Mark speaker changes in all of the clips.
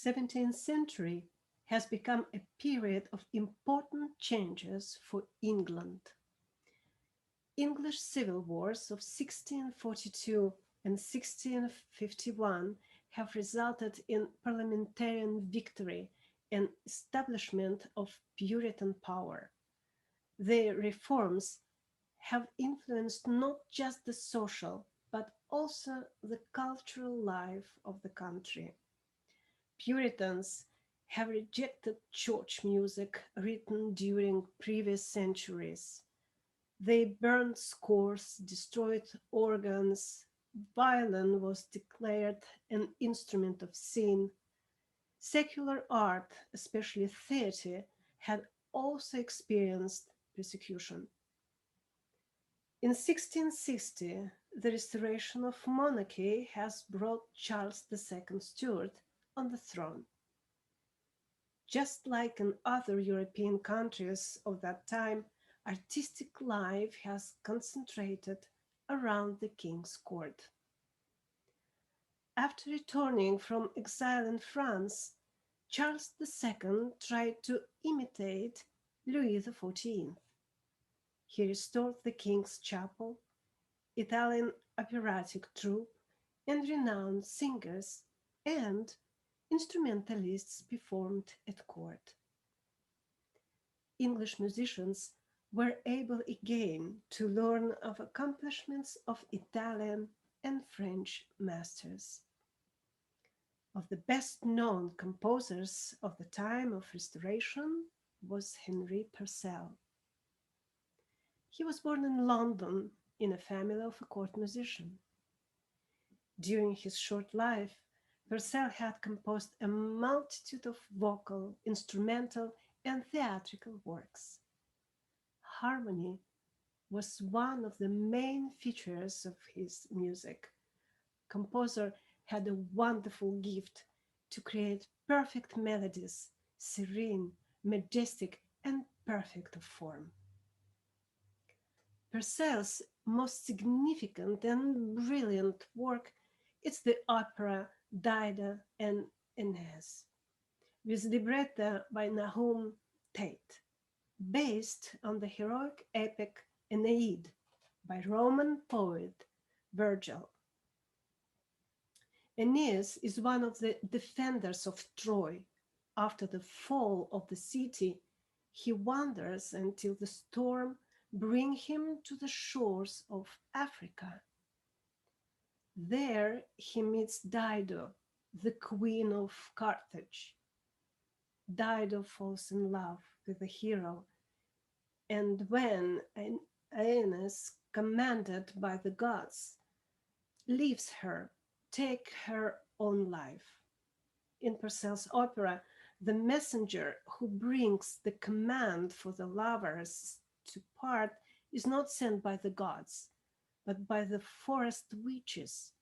Speaker 1: 17th century has become a period of important changes for England. English civil wars of 1642 and 1651 have resulted in parliamentarian victory and establishment of Puritan power. Their reforms have influenced not just the social but also the cultural life of the country. Puritans have rejected church music written during previous centuries. They burned scrolls, destroyed organs. Violin was declared an instrument of sin. Secular art, especially theatre, had also experienced persecution. In 1660, the restoration of monarchy has brought Charles II Stuart on the throne. Just like in other European countries of that time, artistic life has concentrated around the king's court. After returning from exile in France, Charles II tried to imitate Louis XIV. He restored the king's chapel, Italian operatic troupe, and renowned singers and instrumentalists performed at court. English musicians were able again to learn of accomplishments of Italian and French masters. Of the best known composers of the time of Restoration was Henry Purcell. He was born in London in a family of a court musician. During his short life, Purcell had composed a multitude of vocal, instrumental, and theatrical works. Harmony was one of the main features of his music. Composer had a wonderful gift to create perfect melodies, serene, majestic, and perfect of form. Purcell's most significant and brilliant work is the opera Dido and Aeneas, with libretto by Nahum Tate, based on the heroic epic Aeneid by Roman poet Virgil. Aeneas is one of the defenders of Troy. After the fall of the city, he wanders until the storm brings him to the shores of Africa. There he meets Dido, the queen of Carthage. Dido falls in love with the hero, and when Aeneas, commanded by the gods, leaves her, takes her own life. In Purcell's opera, the messenger who brings the command for the lovers to part is not sent by the gods, but by the forest witches,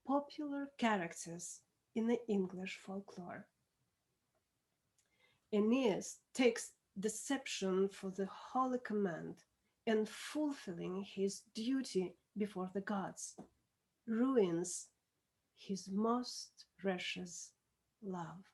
Speaker 1: popular characters in the English folklore. Aeneas takes deception for the holy command and fulfilling his duty before the gods, ruins his most precious love.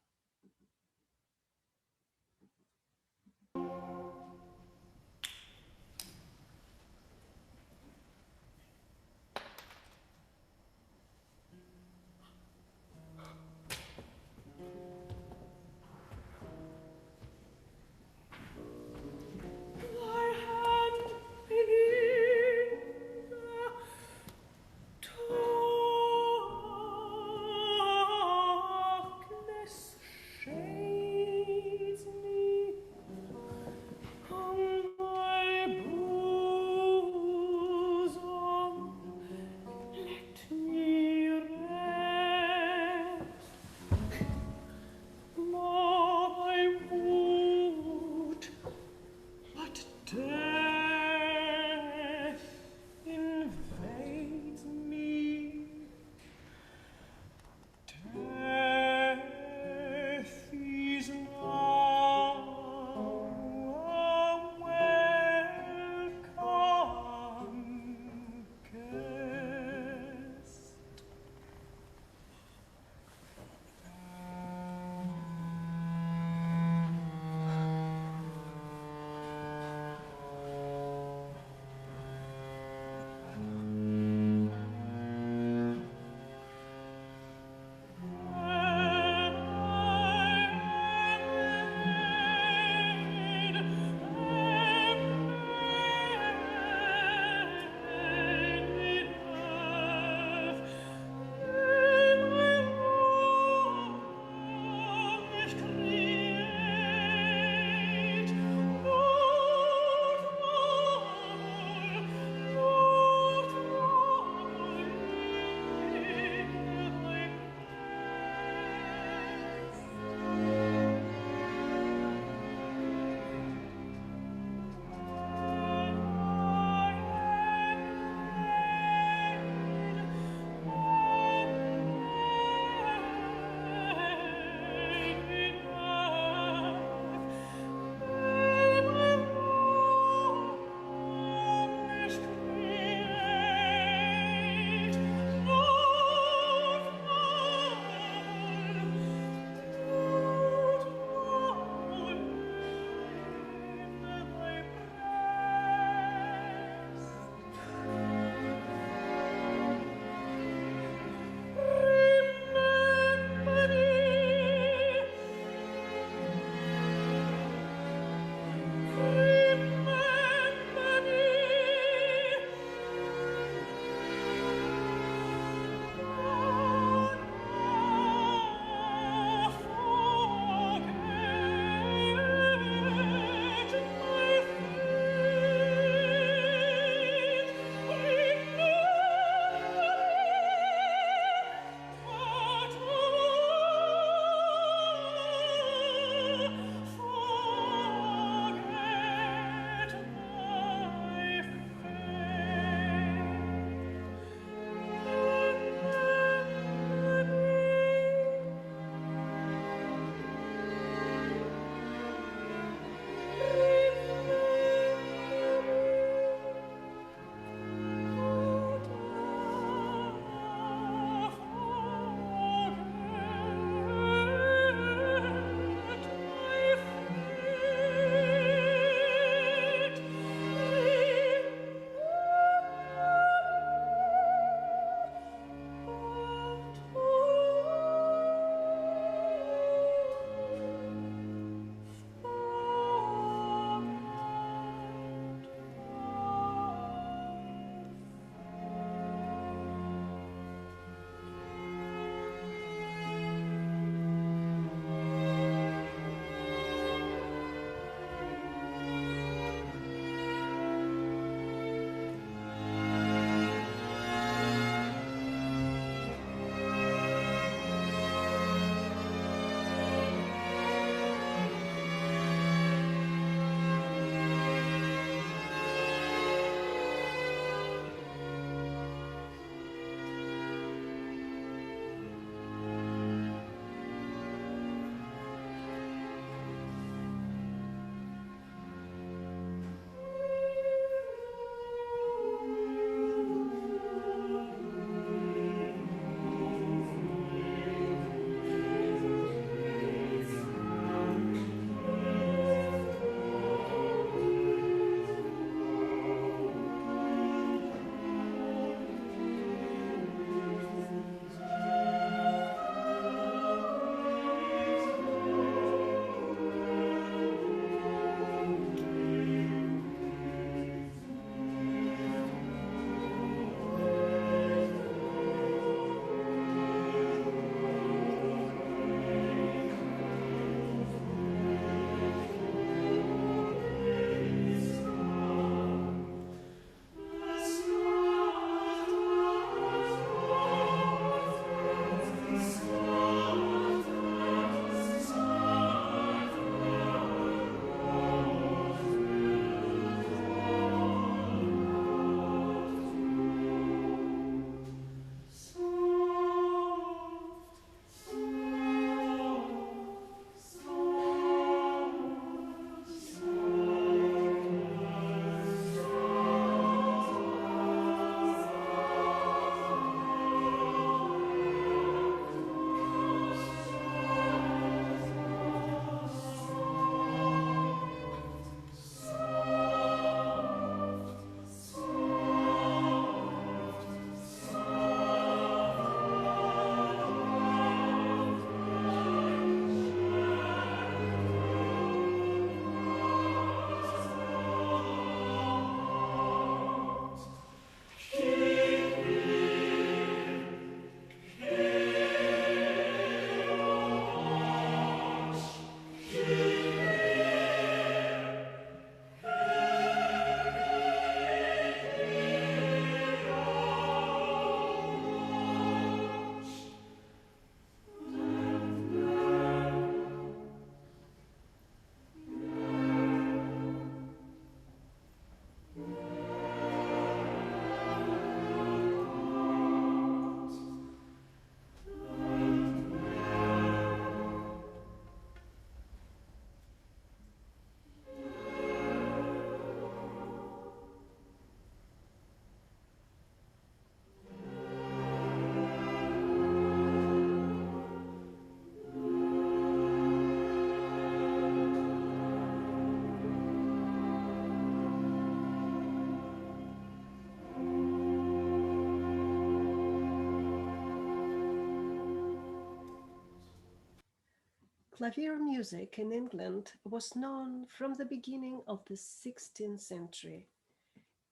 Speaker 1: Clavier music in England was known from the beginning of the 16th century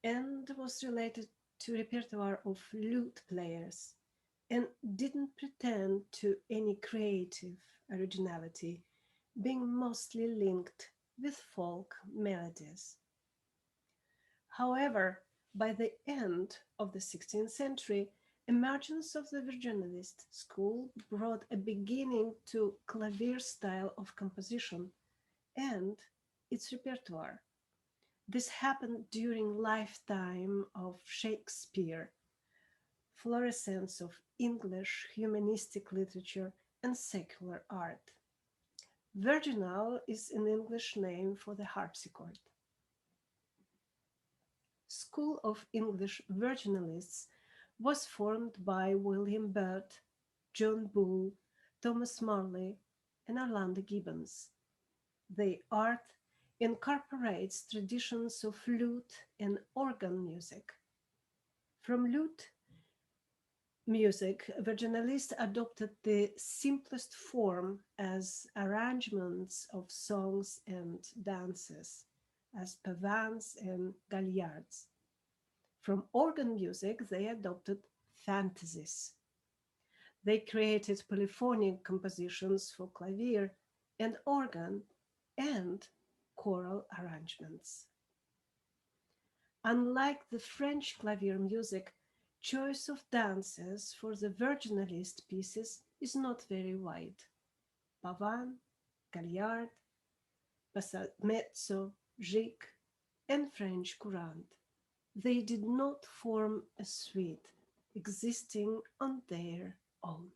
Speaker 1: and was related to repertoire of lute players and didn't pretend to any creative originality, being mostly linked with folk melodies. However, by the end of the 16th century, emergence of the Virginalist school brought a beginning to clavier style of composition and its repertoire. This happened during lifetime of Shakespeare, florescence of English humanistic literature and secular art. Virginal is an English name for the harpsichord. School of English Virginalists was formed by William Byrd, John Bull, Thomas Marley, and Orlando Gibbons. Their art incorporates traditions of lute and organ music. From lute music, Virginalists adopted the simplest form as arrangements of songs and dances, as pavans and galliards. From organ music, they adopted fantasies. They created polyphonic compositions for clavier and organ and choral arrangements. Unlike the French clavier music, choice of dances for the virginalist pieces is not very wide. Pavan, Galliard, Passamezzo, Gic, and French Courant. They did not form a suite existing on their own.